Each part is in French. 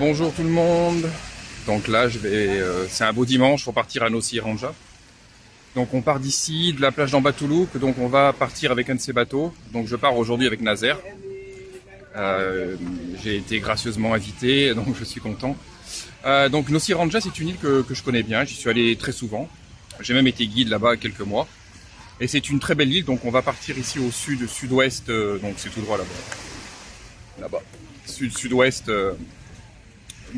Bonjour tout le monde. Donc là, c'est un beau dimanche pour partir à Nossi Iranja. Donc on part d'ici, de la plage d'Ambatoulouk. Donc on va partir avec un de ces bateaux. Donc je pars aujourd'hui avec Nazer. J'ai été gracieusement invité, donc je suis content. Donc Nossi Iranja, c'est une île que je connais bien. J'y suis allé très souvent. J'ai même été guide là-bas quelques mois. Et c'est une très belle île. Donc on va partir ici au sud-ouest. Donc c'est tout droit là-bas. Là-bas. Sud-ouest.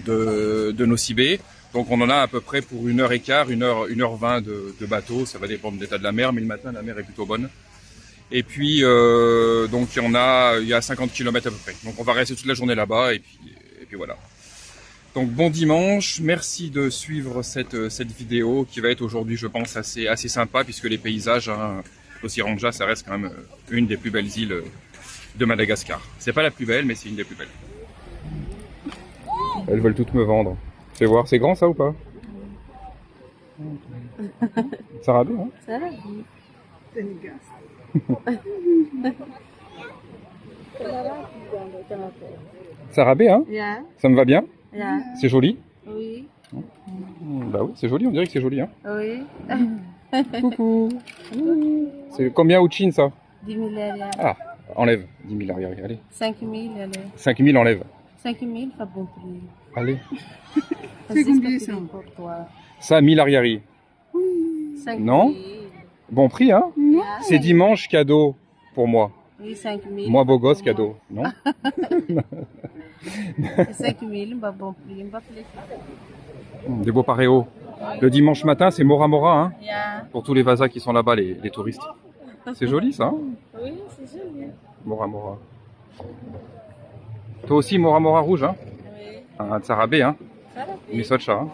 De Nossi Bé. Donc on en a à peu près pour 1h15, 1h20 de bateau. Ça va dépendre de l'état de la mer, mais le matin la mer est plutôt bonne. Et puis donc il y a 50 km à peu près. Donc on va rester toute la journée là-bas et puis voilà. Donc bon dimanche, merci de suivre cette vidéo qui va être aujourd'hui, je pense, assez sympa, puisque les paysages, Nossi Iranja, ça reste quand même une des plus belles îles de Madagascar. C'est pas la plus belle, mais c'est une des plus belles. Elles veulent toutes me vendre. Fais voir, c'est grand ça ou pas? Sarabé, hein? Sarabé, hein? Yeah. Ça me va bien? Yeah. C'est joli? Oui. Bah oui, c'est joli, on dirait que c'est joli, hein? Oui. Coucou. C'est combien au chin ça? 10 000 arrière. Ah, enlève 10 000 arrière, allez. 5 000 allez. 5 000 enlève. 5 000, pas bon prix. Allez. C'est combien ça pour toi? Ça, 1000 arrière. 5 000. Non? Bon prix, hein? Yeah. C'est dimanche cadeau pour moi. Oui, 5 000. Moi, beau gosse, cadeau, non? 5 000, pas bon prix. Pas plus. Des beaux paréos. Le dimanche matin, c'est Mora Mora, hein? Yeah. Pour tous les vasas qui sont là-bas, les touristes. C'est joli, ça, hein? Oui, c'est joli. Mora Mora. Toi aussi, Mora Mora rouge, hein? Oui. Un Sarabé, hein? Ça va. Misocha, hein?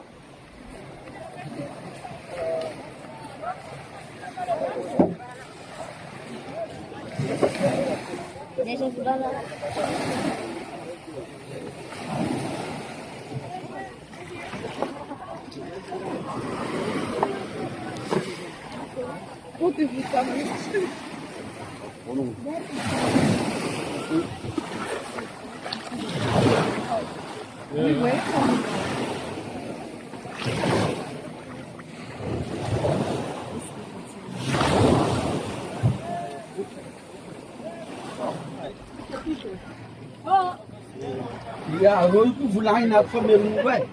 Ya, vous l'avez na première nouvelle.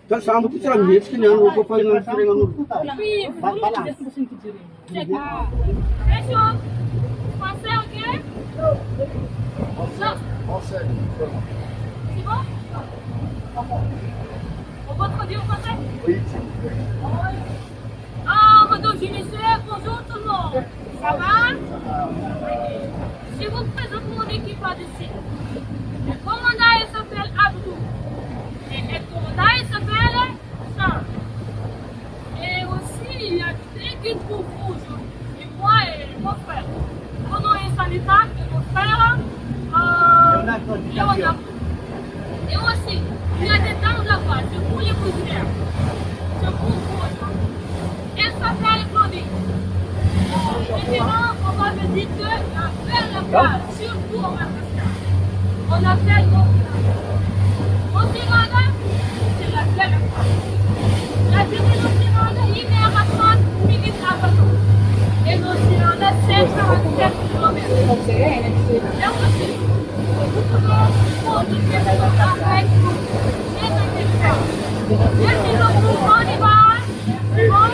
Toi, ça me dit ça, mais est-ce qu'il y a un peu pas de Français, ok? Français. C'est bon? On peut traduire en français? Oui. Ah, madame, je suis bonjour tout le monde. Ça va? Je vous présente mon équipage ici. Le commandant il s'appelle Abdou. Et le commandant il s'appelle Charles. Et aussi, il y a deux guides pour vous aujourd'hui. Et moi et mon frère. Mon nom est Sanita et mon frère Léonard. Et aussi, il y a des dames là-bas, c'est pour les poussières. C'est pour vous. Elle s'appelle Claudie. Maintenant, on va me dire que la belle place, surtout en Madagascar, on appelle Nossi Iranja, c'est la belle place. La ville de Nossi Iranja, il est à 30 minutes à bateau. Et Nossi Iranja, c'est 47 km. Et aussi, nous pouvons continuer avec les intelligents. Merci beaucoup, on y va. C'est bon?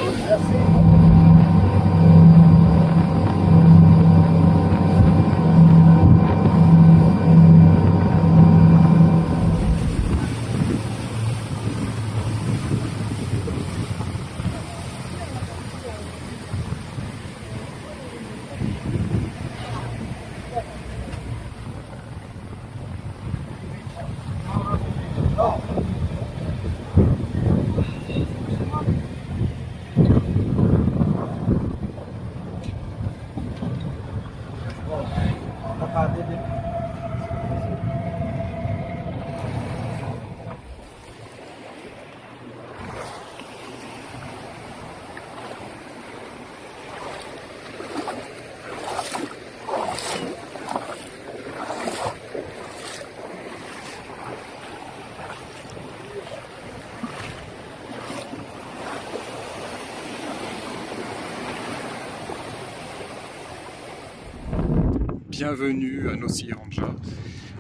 bienvenue à Nosy Iranja.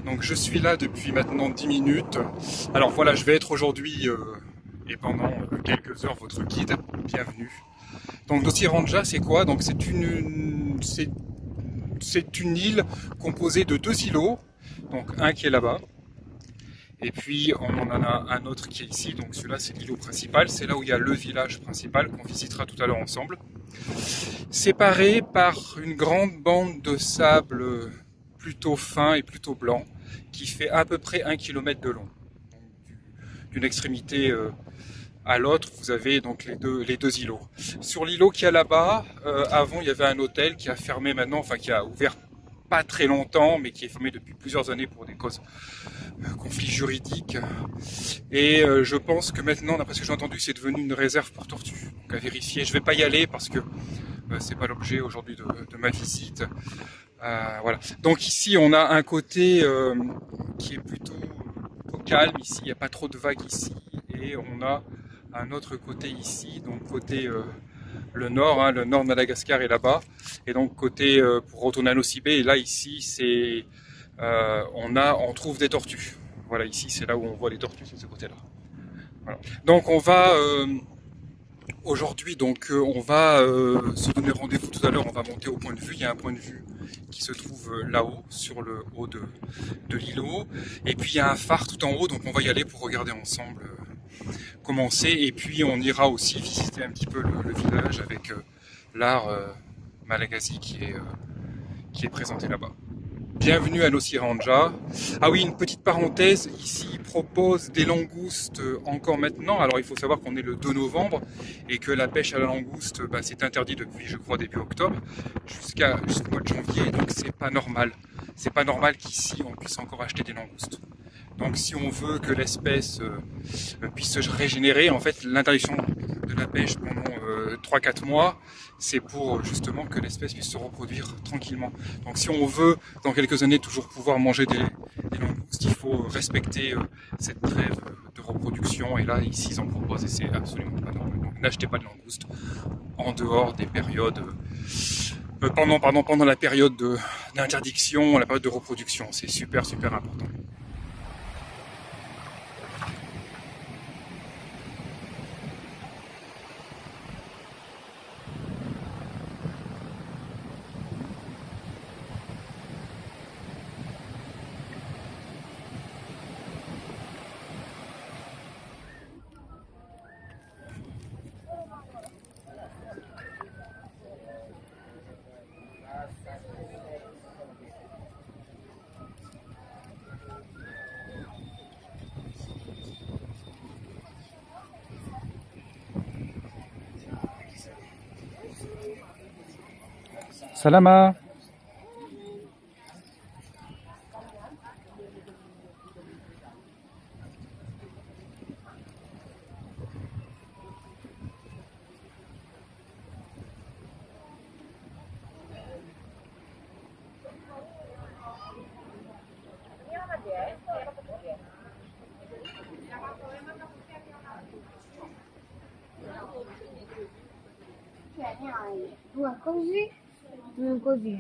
Donc je suis là depuis maintenant 10 minutes. Alors voilà, je vais être aujourd'hui et pendant quelques heures votre guide. Bienvenue. Donc Nosy Iranja, c'est quoi? Donc c'est une île composée de 2 îlots. Donc un qui est là-bas. Et puis on en a un autre qui est ici, donc celui-là c'est l'îlot principal, c'est là où il y a le village principal qu'on visitera tout à l'heure ensemble. Séparé par une grande bande de sable plutôt fin et plutôt blanc, qui fait à peu près 1 km de long. D'une extrémité à l'autre, vous avez donc les deux îlots. Sur l'îlot qu'il y a là-bas, avant il y avait un hôtel qui a fermé maintenant, enfin qui a ouvert pas très longtemps, mais qui est fermé depuis plusieurs années pour des causes conflits juridiques. Et je pense que maintenant, d'après ce que j'ai entendu, c'est devenu une réserve pour tortues. Donc à vérifier. Je vais pas y aller parce que c'est pas l'objet aujourd'hui de ma visite. Voilà. Donc ici, on a un côté qui est plutôt calme. Ici, il n'y a pas trop de vagues ici. Et on a un autre côté ici, donc côté le nord, hein, le nord de Madagascar est là-bas, et donc côté pour retourner à Nosy Be, et là ici c'est on trouve des tortues. Voilà, ici c'est là où on voit les tortues, c'est de ce côté-là. Voilà. Donc on va aujourd'hui on va se donner rendez-vous tout à l'heure. On va monter au point de vue. Il y a un point de vue qui se trouve là-haut, sur le haut de l'îlot, et puis il y a un phare tout en haut, donc on va y aller pour regarder ensemble commencer, et puis on ira aussi visiter un petit peu le village avec l'art malagasy qui est présenté là-bas. Bienvenue à Nosy Iranja. Ah oui, une petite parenthèse, ici ils proposent des langoustes encore maintenant. Alors il faut savoir qu'on est le 2 novembre et que la pêche à la langouste c'est interdit depuis je crois début octobre jusqu'au mois de janvier, donc c'est pas normal. C'est pas normal qu'ici on puisse encore acheter des langoustes. Donc si on veut que l'espèce puisse se régénérer, en fait l'interdiction de la pêche pendant 3-4 mois, c'est pour justement que l'espèce puisse se reproduire tranquillement. Donc si on veut dans quelques années toujours pouvoir manger des langoustes, il faut respecter cette trêve de reproduction, et là ici ils en proposent et c'est absolument pas normal. Donc n'achetez pas de langoustes en dehors des périodes pendant la période d'interdiction, la période de reproduction, c'est super important. Salama. Due così.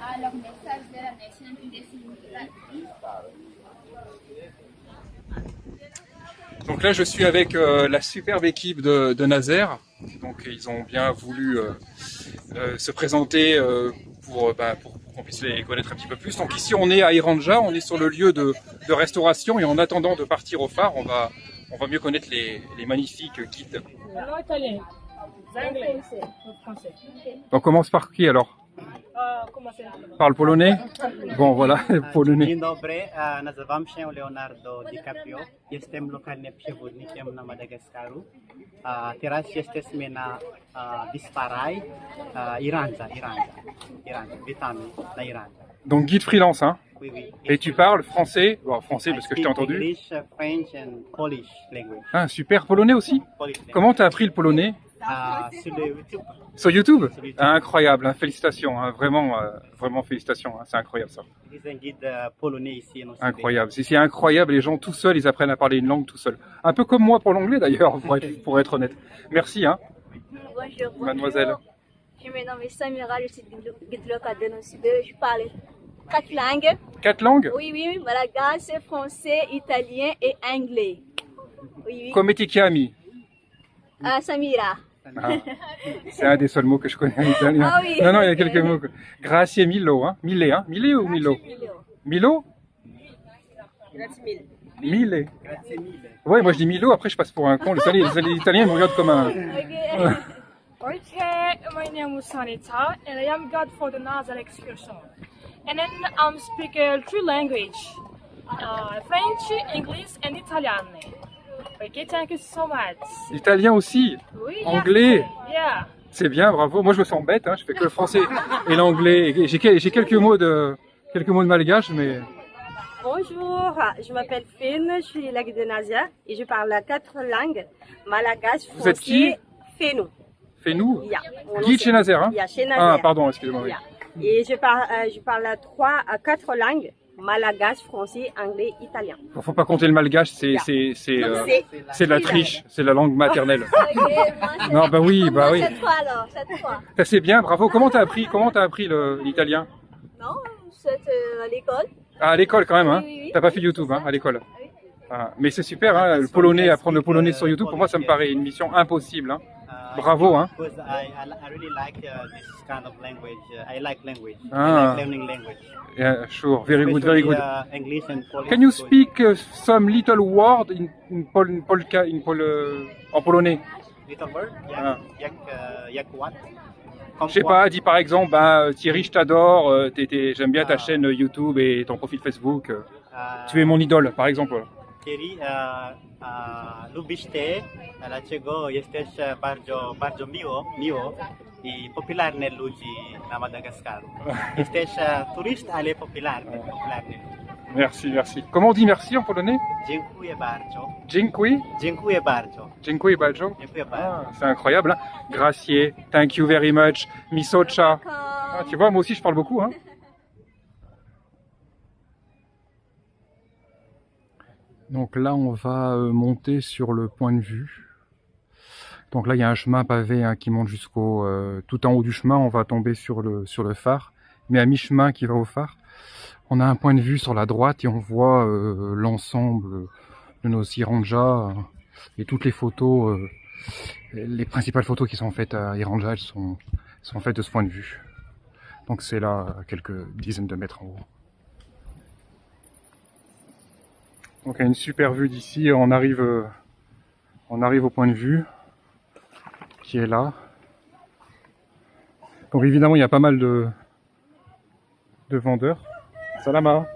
Alors, message de la nation définitive. Donc là je suis avec la superbe équipe de Nazaire. Donc ils ont bien voulu se présenter pour qu'on puisse les connaître un petit peu plus. Donc ici on est à Iranja, on est sur le lieu de restauration, et en attendant de partir au phare, on va mieux connaître les magnifiques guides. Non italien, anglais, français. On commence par qui alors? Parle polonais? Bon voilà, polonais. Dzień dobry, nazywam się Leonardo DiCaprio. Jestem lokalnym przewodnikiem na Madagaskaru. Teraz jesteśmy na Wyspie Iranja. Witamy na Iranja. Donc guide freelance, hein? Oui, oui. Et tu parles français, bon, français parce que je t'ai entendu. English, French and Polish language. Ah, super. Polonais aussi? Polish language. Comment t'as appris le polonais? Sur le YouTube. Sur YouTube? Sur YouTube. Ah, incroyable, hein, félicitations, hein, vraiment, vraiment félicitations, hein, c'est incroyable ça. Il y a un guide polonais ici. En Incroyable, c'est incroyable, les gens tout seuls, ils apprennent à parler une langue tout seuls. Un peu comme moi pour l'anglais d'ailleurs, pour être honnête. Merci, hein, Bonjour. mademoiselle. Je me nomme Samira, je suis guide local de Nosibé. Je parle 4 langues. 4 langues? Oui, oui, malagasy, français, italien et anglais. Oui, oui. Come ti chiami? Samira. Ah, c'est un des seuls mots que je connais en italien. Ah oui. Non, non, il y a quelques mots. Grazie mille, hein. Mille, hein. Mille ou Milo? Milo? Mille. Ouais, moi je dis Milo, après je passe pour un con. Les Italiens me regardent comme un... Okay, my name is Sanita, and I am guide for the Nazar excursion. And then speak 3 languages, French, English, and Italian. Okay, thank you so much. Italien aussi? Oui, Anglais? Yeah. C'est bien, bravo. Moi je me sens bête, hein. Je fais que le français et l'anglais. J'ai quelques mots de malgache, mais... Bonjour, je m'appelle Finn, je suis la guide de Nazia et je parle 4 langues, malagasy, français. Vous êtes qui? Fénou. Fénou? Yeah. Guide chez Nazaire, hein? Yeah, chez Nazaire. Ah, pardon, excusez-moi. Yeah. Et je parle 4 langues, malagasy, français, anglais, italien. Faut pas compter le malgache, c'est de la triche, c'est la langue maternelle. Non, bah oui, bah oui. Cette fois alors, cette fois. C'est bien, bravo. Comment t'as appris l'italien? Non, c'est à l'école. Ah, à l'école quand même, hein? Oui, oui, oui. T'as pas fait YouTube, hein, à l'école? Ah, mais c'est super, hein, le polonais, apprendre le polonais sur YouTube, pour moi ça me paraît une mission impossible, hein. Bravo, hein. Because I really like this kind of language. I like language. Ah. I like learning language. Yeah, sure, very good, very good. English and Polish. Can you speak some little word en polonais? Little word? Ah. Jak what? Je sais pas, dis par exemple, Thierry, je t'adore, j'aime bien ta chaîne YouTube et ton profil Facebook. Tu es mon idole, par exemple. Thierry, lubisz te, dlaczego jesteś bardzo miło i popularny ludzi na Madagaskaru. Jesteś turist, ale popularny. Merci, merci. Comment on dit merci en polonais? Dziękuję bardzo. Dziękuję? Dziękuję bardzo. Dziękuję bardzo? Dziękuję bardzo. Ah, c'est incroyable, hein? Gracier, thank you very much, misocha. Ah, tu vois, moi aussi je parle beaucoup, hein? Donc là, on va monter sur le point de vue. Donc là, il y a un chemin pavé, hein, qui monte jusqu'au... tout en haut du chemin, on va tomber sur le phare. Mais à mi-chemin qui va au phare, on a un point de vue sur la droite et on voit l'ensemble de nos Iranja et toutes les photos, les principales photos qui sont faites à Iranja, elles sont faites de ce point de vue. Donc c'est là, à quelques dizaines de mètres en haut. Donc il y a une super vue d'ici, on arrive au point de vue qui est là. Donc évidemment il y a pas mal de vendeurs. Salama.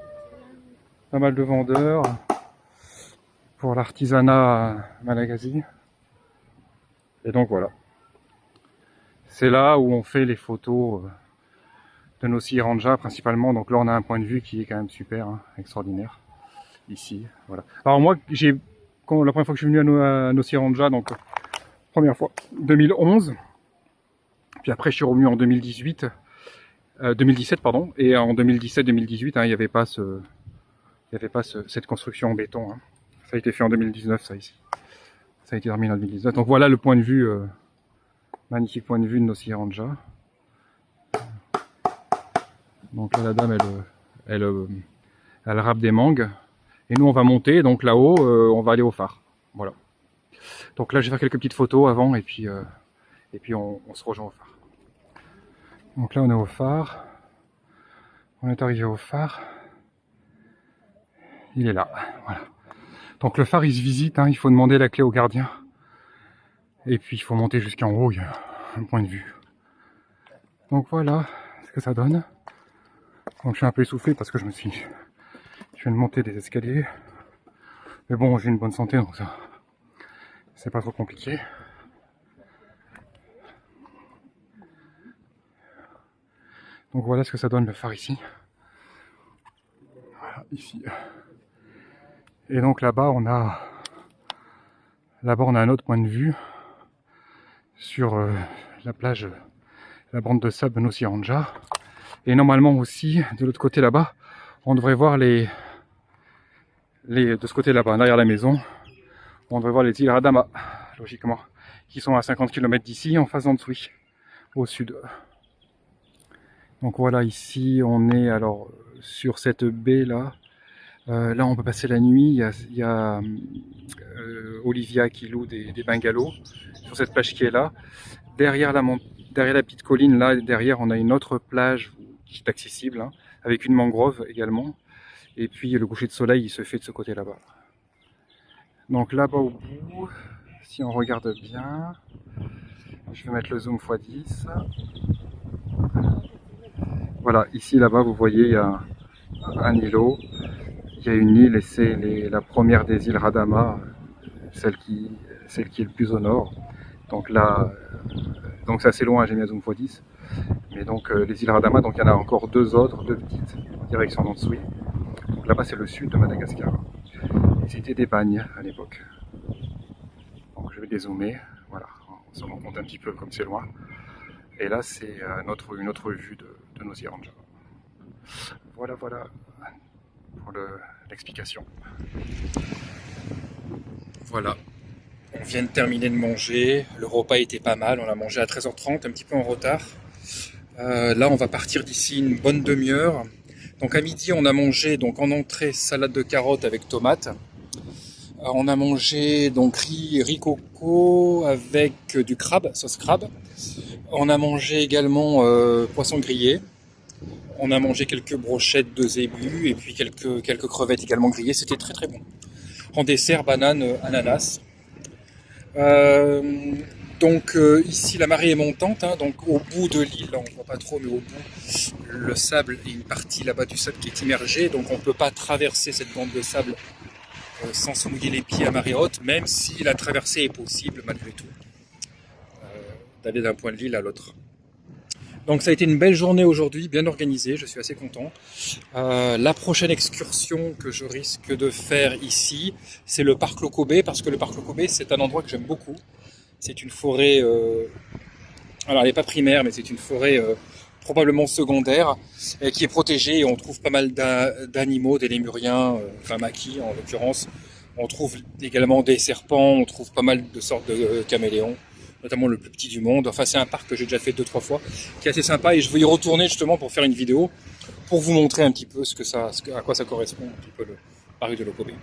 Pas mal de vendeurs pour l'artisanat malagasy. Et donc voilà. C'est là où on fait les photos de nos Iranja principalement. Donc là on a un point de vue qui est quand même super, hein, extraordinaire. Ici, voilà. Alors moi, la première fois que je suis venu à Nosiranja, donc première fois, 2011. Puis après, je suis revenu en 2017, pardon. Et en 2017-2018, hein, il n'y avait pas cette construction en béton. Hein. Ça a été fait en 2019, ça ici. Ça a été terminé en 2019. Donc voilà le point de vue, magnifique point de vue de Nosiranja. Donc là, la dame, elle râpe des mangues. Et nous on va monter, donc là-haut on va aller au phare. Voilà. Donc là je vais faire quelques petites photos avant et puis on se rejoint au phare. Donc là on est au phare. On est arrivé au phare. Il est là. Voilà. Donc le phare il se visite, hein, il faut demander la clé au gardien. Et puis il faut monter jusqu'en haut, il y a un point de vue. Donc voilà ce que ça donne. Donc je suis un peu essoufflé parce que je viens de monter des escaliers, mais bon j'ai une bonne santé donc ça c'est pas trop compliqué. Donc voilà ce que ça donne le phare ici. ici. Et donc là-bas on a un autre point de vue sur la plage, la bande de sable de Nosiranja. Et normalement aussi, de l'autre côté là-bas, on devrait voir de ce côté là-bas, derrière la maison, on devrait voir les îles Radama, logiquement, qui sont à 50 km d'ici, en face d'Antsui, au sud. Donc voilà, ici on est alors sur cette baie là. Là on peut passer la nuit, il y a Olivia qui loue des bungalows sur cette plage qui est là. Derrière la petite colline là, derrière on a une autre plage qui est accessible, hein, avec une mangrove également. Et puis le coucher de soleil il se fait de ce côté là-bas. Donc là-bas au bout, si on regarde bien, je vais mettre le zoom x10. Voilà, ici là-bas vous voyez il y a un îlot, il y a une île et c'est la première des îles Radama, celle qui est le plus au nord. Donc là, donc c'est assez loin, j'ai mis un zoom x10. Mais donc les îles Radama, donc il y en a encore deux petites, en direction d'Antsui. Donc là-bas c'est le sud de Madagascar. Et c'était des bagnes à l'époque. Donc je vais dézoomer, voilà, on se rend compte un petit peu comme c'est loin. Et là c'est une autre vue de Nosiranja. Voilà pour l'explication. Voilà. On vient de terminer de manger, le repas était pas mal, on a mangé à 13h30, un petit peu en retard. Là on va partir d'ici une bonne demi-heure. Donc à midi on a mangé donc en entrée salade de carottes avec tomates. On a mangé donc riz coco avec du crabe, sauce crabe. On a mangé également poisson grillé. On a mangé quelques brochettes de zébu et puis quelques crevettes également grillées. C'était très très bon. En dessert, banane, ananas. Donc ici la marée est montante, hein, donc au bout de l'île, on ne voit pas trop, mais au bout, le sable et une partie là-bas du sable qui est immergée, donc on ne peut pas traverser cette bande de sable sans se mouiller les pieds à marée haute, même si la traversée est possible malgré tout, d'aller d'un point de l'île à l'autre. Donc ça a été une belle journée aujourd'hui, bien organisée, je suis assez content. La prochaine excursion que je risque de faire ici, c'est le parc Lokobé, parce que le parc Lokobé c'est un endroit que j'aime beaucoup. C'est une forêt, alors elle n'est pas primaire, mais c'est une forêt probablement secondaire, qui est protégée et on trouve pas mal d'animaux, des lémuriens, enfin maquis en l'occurrence. On trouve également des serpents, on trouve pas mal de sortes de caméléons, notamment le plus petit du monde. Enfin c'est un parc que j'ai déjà fait 2-3 fois, qui est assez sympa et je veux y retourner justement pour faire une vidéo, pour vous montrer un petit peu à quoi ça correspond, un petit peu le parc de Lokobé.